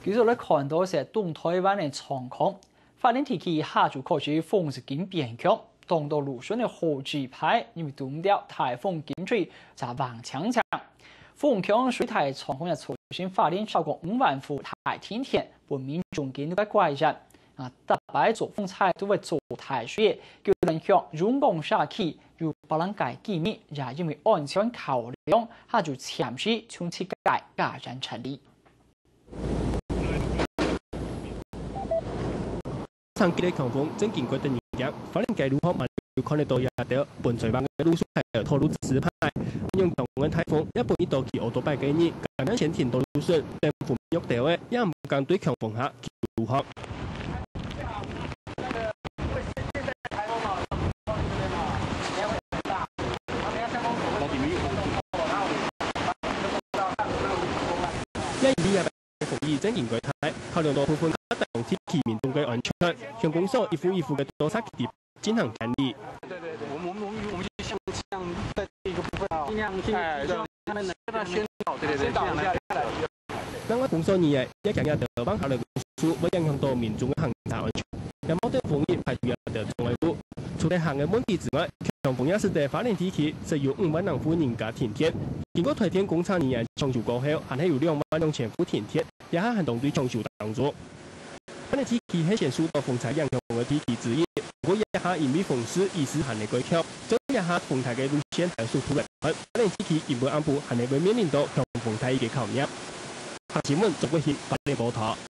繼續咧看到是東台灣嘅狀況，法令提起下晝開始風勢緊變強，當到魯迅嘅好幾排因為凍掉颱風緊吹就橫強強，風強水台狀況也出現法令超過5萬戶台停電，本民眾見到怪人啊，特別做風菜都會做台水，叫人向勇敢下去，又不能改機密，也因為安全考量，下晝潛水衝起改家人成立。長期的強風正經過第二日，法令介入後，慢就看得到也得本水灣嘅路數係拖入指示牌，用強風颱風一般一到期奧多拜嘅日，咁樣前田道路順，政府喐掉嘅，也唔敢對強風下如何。服役正經過台，考量到部分大眾提起民眾嘅安全，向公所一戶一戶嘅督察地進行管理。對，我們就像在這個部分啊，盡量去讓他們能宣導，對，宣導一下來。另外，公所呢也強調到往下嘅數會影響到民眾嘅行車安全，也冇對風險排除也得重維護。除了行嘅問題之外，強風也使得法令提起，實有5萬人戶人家停電。經過台電工廠人員搶修過後，還係有2萬兩千戶停電，也係行動對搶修當中。法令提起係先數到風台影響嘅提起之一，不過也係因為風勢意識行嘅過強，將也係風台嘅路線係數出嚟，法令提起因為安部係會面臨到強風台嘅考驗。新聞逐個係法令報道。